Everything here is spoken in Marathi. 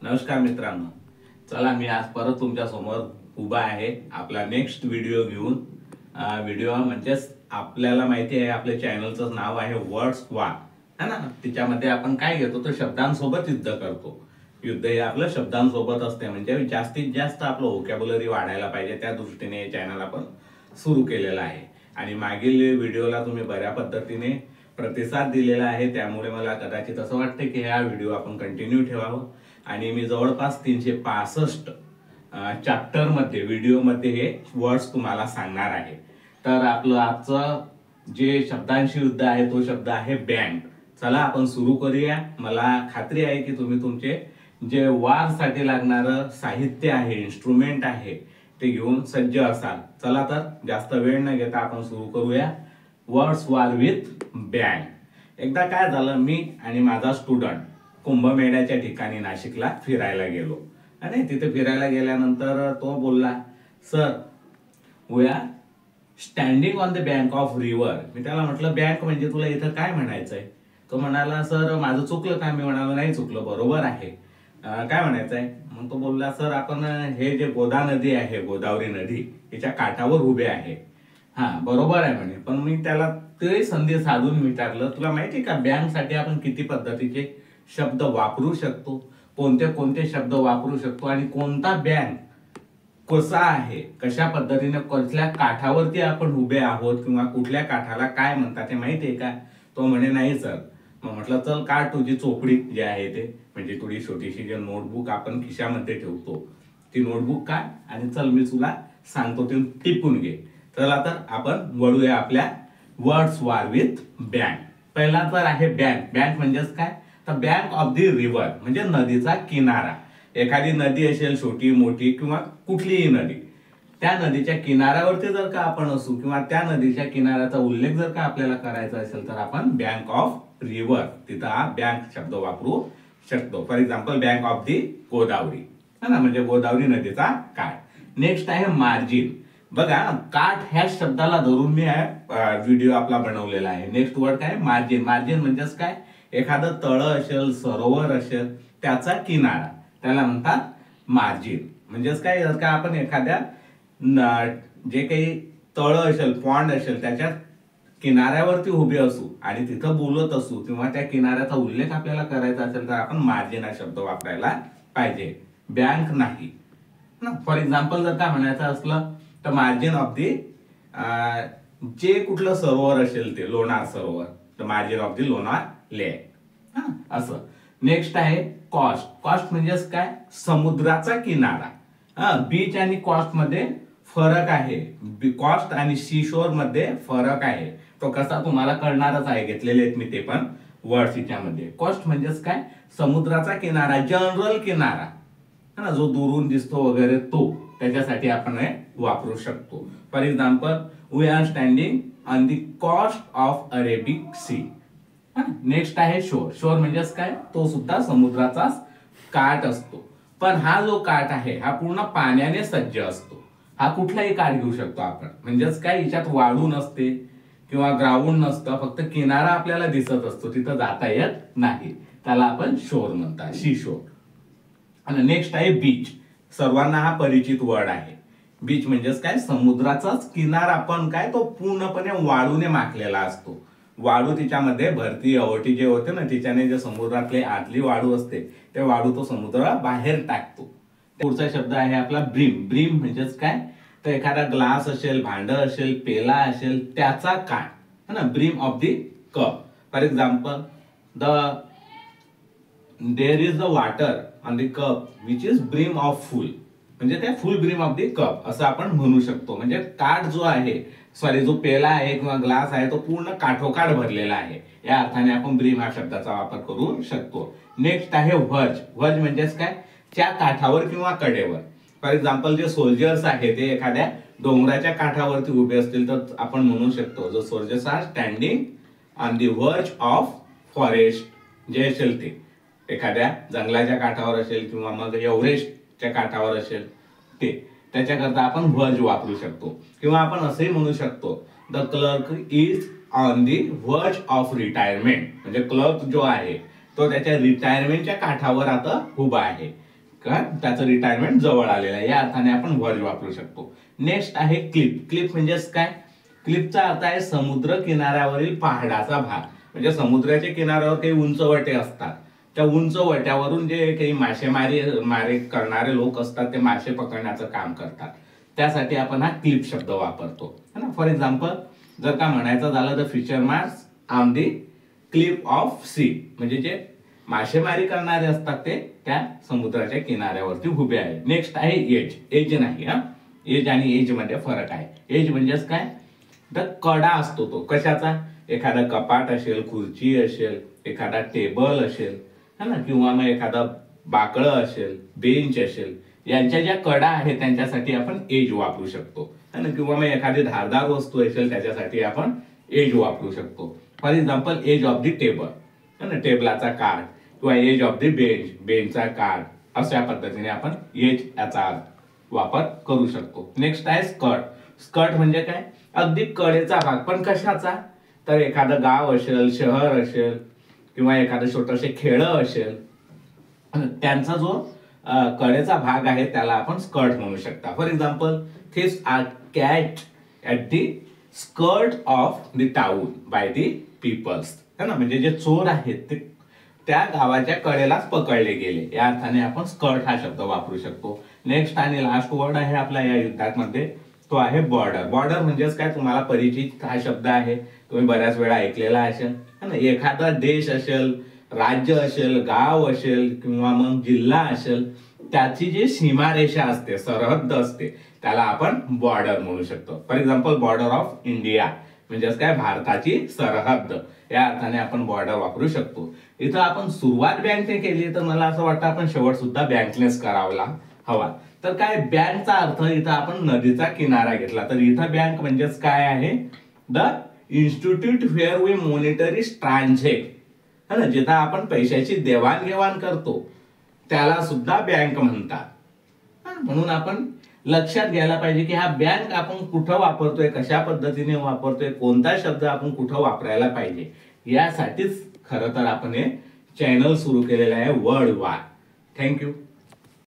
नमस्कार मित्रांनो, चला मी आज परत तुमच्या समोर उभा आहे आपला नेक्स्ट व्हिडिओ घेऊन। व्हिडिओ म्हणजेच आपल्याला माहिती आहे आपल्या चॅनलचं नाव आहे वर्ड्स वार, है ना। त्याच्यामध्ये आपण काय घेतो तर शब्दांसोबत युद्ध करतो। युद्ध हे आपलं शब्दांसोबत असते, म्हणजे जास्तीत जास्त आपलं व्होकॅब्युलरी वाढायला पाहिजे, त्या दृष्टीने हे चॅनल आपण सुरू केलेलं आहे। आणि मागील व्हिडिओला तुम्ही बऱ्या पद्धतीने प्रतिसाद दिलेला आहे, त्यामुळे मला कदाचित असं वाटतं की हा व्हिडिओ आपण कंटिन्यू ठेवावं। आणि मी जवळपास 365 चॅप्टर मध्ये व्हिडिओ मध्ये हे वर्ड्स तुम्हाला सांगणार आहे। तर आपलं आजचं जे शब्दांशी युद्ध आहे तो शब्द आहे बँक। चला आपण सुरू करूया। मला खात्री आहे की तुम्ही तुमचे जे वार साठी लागणारं साहित्य आहे, इन्स्ट्रुमेंट आहे, ते घेऊन सज्ज असाल। चला तर जास्त वेळ न घेता आपण सुरू करूया वर्ड्स वार विथ बँक। एकदा काय झालं, मी आणि माझा स्टुडंट कुंभमेळ्याच्या ठिकाणी नाशिकला फिरायला गेलो आणि तिथे फिरायला गेल्यानंतर तो बोलला, sir we are standing on the bank of river. मी त्याला म्हटलं बँक म्हणजे तुला इथं काय म्हणायचंय? तो म्हणाला, सर माझं चुकलं का? मी म्हणालो नाही चुकलं, बरोबर आहे, काय म्हणायचंय? मग तो बोलला, सर आपण हे जे गोदा नदी आहे, गोदावरी नदी, याच्या काठावर उभे आहे। हा बरोबर आहे म्हणे, पण मी त्याला ते संधी साधून विचारलं, तुला माहिती का बँक साठी आपण किती पद्धतीचे शब्द वापरू शकतो, कोणते कोणते शब्द वापरू शकतो आणि कोणता बँक कसा आहे, कशा पद्धतीने कुठल्या काठावरती आपण उभे आहोत किंवा कुठल्या काठाला काय म्हणतात ते माहिती आहे का? तो म्हणे नाही सर। मग म्हटलं चल काढ तुझी चोपडी जी आहे ते, म्हणजे थोडी छोटीशी जे नोटबुक आपण खिशामध्ये ठेवतो ती नोटबुक काढ आणि चल मी तुला सांगतो ते टिपून घे। चला तर आपण वळूया आपल्या वर्ड्स वार विथ बँक। पहिला तर आहे बँक। बँक म्हणजेच काय तर बँक ऑफ द रिव्हर म्हणजे नदीचा किनारा। एखादी नदी असेल छोटी मोठी किंवा कुठलीही नदी, त्या नदीच्या किनाऱ्यावरती जर का आपण असू किंवा त्या नदीच्या किनाऱ्याचा उल्लेख जर का आपल्याला करायचा असेल तर आपण बँक ऑफ रिव्हर तिथं हा बँक शब्द वापरू शकतो। For example bank of the Godavari, है ना, म्हणजे गोदावरी नदीचा काठ। नेक्स्ट आहे मार्जिन। बघा काठ ह्या शब्दाला धरून मी व्हिडिओ आपला बनवलेला आहे। नेक्स्ट वर्ड काय मार्जिन। मार्जिन म्हणजेच काय, एखादं तळ असेल, सरोवर असेल, त्याचा किनारा त्याला म्हणतात मार्जिन। म्हणजेच काय, जर का आपण एखाद्या जे काही तळ असेल, पॉन्ड असेल, त्याच्या किनाऱ्यावरती उभे असू आणि तिथं बोलत असू किंवा त्या किनाऱ्याचा उल्लेख आपल्याला करायचा असेल तर आपण मार्जिन हा शब्द वापरायला पाहिजे, बँक नाही ना। फॉर एक्झाम्पल जर का म्हणायचं असलं तर मार्जिन ऑफ दी जे कुठलं सरोवर असेल ते लोणार सरोवर, तर मार्जिन ऑफ दी लोणार लेक, असं। नेक्स्ट आहे कॉस्ट। कॉस्ट म्हणजेच काय, समुद्राचा किनारा। बीच आणि कॉस्ट मध्ये फरक आहे, कॉस्ट आणि सी शोर मध्ये फरक आहे, तो कसा तुम्हाला कळणारच आहे, घेतलेले आहेत मी ते पण वर्ड्स याच्यामध्ये। कॉस्ट म्हणजेच काय, समुद्राचा किनारा, जनरल किनारा, है ना, जो दुरून दिसतो वगैरे तो, त्याच्यासाठी आपण हे वापरू शकतो। For example we are standing on the coast of Arabic sea. Next आहे शोर। शोर म्हणजेच काय, तो सुद्धा समुद्राचाच काठ असतो, पण हा जो काठ आहे हा पूर्ण पाण्याने सज्ज असतो। हा कुठलाही काठ घेऊ शकतो आपण, म्हणजेच काय, याच्यात वाळू नसते किंवा ग्राउंड नसतं, फक्त किनारा आपल्याला दिसत असतो, तिथं जाता येत नाही, त्याला आपण शोर म्हणतात, सी शोर। आणि नेक्स्ट आहे बीच। सर्वांना हा परिचित वर्ड आहे। बीच म्हणजेच काय, समुद्राचाच किनारा, पण काय तो पूर्णपणे वाळूने माखलेला असतो। वाळू तिच्यामध्ये भरती अवटी जे होते ना, तिच्याने जे समुद्रातले आतली वाळू असते ते वाळू तो समुद्र बाहेर टाकतो। पुढचा शब्द आहे आपला ब्रीम। ब्रीम म्हणजेच काय, तर एखादा ग्लास असेल, भांड असेल, पेला असेल, त्याचा काठ, है ना, brim of the cup. For example there is the water on the cup which is brim of full, म्हणजे ते full brim of the cup असं आपण म्हणू शकतो। म्हणजे काठ जो आहे, सॉरी जो पेला आहे किंवा ग्लास आहे तो पूर्ण काठोकाठ भरलेला आहे, या अर्थाने आपण ब्रीम हा शब्दाचा वापर करू शकतो। नेक्स्ट आहे व्हर्ज। व्हर्ज म्हणजेच काय, त्या काठावर किंवा कडेवर। फॉर एक्झाम्पल जे सोल्जर्स आहे ते एखाद्या डोंगराच्या काठावरती उभे असतील तर आपण म्हणू शकतो जो soldiers are standing on the verge of forest, जे असेल ते एखाद्या जंगलाच्या काठावर असेल किंवा मग एव्हरेस्टच्या काठावर असेल ते, त्याच्याकरता आपण व्हर्ज वापरू शकतो। किंवा आपण असंही म्हणू शकतो the clerk is on the verge of retirement, म्हणजे क्लर्क जो आहे तो त्याच्या रिटायरमेंटच्या काठावर आता उभा आहे, का त्याचं रिटायरमेंट जवळ आलेलं आहे, या अर्थाने आपण वर्ज वापरू शकतो. नेक्स्ट आहे क्लिफ. क्लिफ म्हणजेच काय? क्लिफचा अर्थ आहे समुद्र किनाऱ्यावरील पहाडाचा भाग. म्हणजे समुद्राच्या किनाऱ्यावर काही उंचवटे असतात, त्या उंचवट्यावरून जे काही मासे करणारे लोक असतात ते मासे पकडण्याचं काम करतात, त्यासाठी आपण हा क्लिफ शब्द वापरतो है ना. फॉर एक्झाम्पल जर का म्हणायचं झालं तर fishermen's on the cliff of sea, म्हणजे जे मासेमारी करणारे असतात ते त्या समुद्राच्या किनाऱ्यावरती उभे आहे. नेक्स्ट आहे एज. एज नाही हा, एज आणि एज मध्ये फरक आहे. एज म्हणजेच काय? तर कडा असतो तो कशाचा? एखादा कपाट असेल, खुर्ची असेल, एखादा टेबल असेल है ना, किंवा मग एखादा बाकळं असेल, बेंच असेल, यांच्या ज्या कडा आहेत त्यांच्यासाठी आपण एज वापरू शकतो है ना. किंवा मग एखादी धारदार वस्तू असेल त्याच्यासाठी आपण एज वापरू शकतो. For example edge of the table है ना, टेबलाचा काठ, किंवा एज ऑफ द बेंच, बेंचचा काठ, अशा पद्धतीने आपण एज याचा वापर करू शकतो. नेक्स्ट आहे स्कर्ट. स्कर्ट म्हणजे काय? अगदी कडेचा भाग, पण कशाचा? तर एखादं गाव असेल, शहर असेल, किंवा एखादं छोटंसे खेळं असेल, त्यांचा जो कडेचा भाग आहे त्याला आपण स्कर्ट म्हणू शकता. For example this are cat at the skirt of the town by the peoples है ना, म्हणजे जे चोर आहेत ते त्या गावाच्या कडेलाच पकडले गेले, या अर्थाने आपण स्कर्ट हा शब्द वापरू शकतो. नेक्स्ट आणि लास्ट वर्ड आहे आपला या युद्धामध्ये, तो आहे बॉर्डर. बॉर्डर म्हणजेच काय? तुम्हाला परिचित हा शब्द आहे, तुम्ही बऱ्याच वेळा ऐकलेला असेल है ना. एखादा देश असेल, राज्य असेल, गाव असेल, किंवा मग जिल्हा असेल, त्याची जी सीमारेषा असते, सरहद्द असते, त्याला आपण बॉर्डर म्हणू शकतो. For example border of India म्हणजेच काय? भारताची सरहद्द, या अर्थाने आपण बॉर्डर वापरू शकतो. इथं आपण सुरुवात बँकने केली, तर मला असं वाटतं आपण शेवट सुद्धा बँकनेच करावा हवा. तर काय? बँकचा अर्थ इथं आपण नदीचा किनारा घेतला, तर इथं बँक म्हणजेच काय आहे? The institute where we monetary transact है ना, जिथं आपण पैशाची देवाणघेवाण करतो त्याला सुद्धा बँक म्हणतात. म्हणून आपण लक्षात घ्यायला पाहिजे की हा बँक आपण कुठं वापरतोय, कशा पद्धतीने वापरतोय, कोणता शब्द आपण कुठं वापरायला पाहिजे, यासाठीच खरं तर आपण हे चॅनल सुरू केलेलं आहे वर्ल्ड वार. थँक्यू.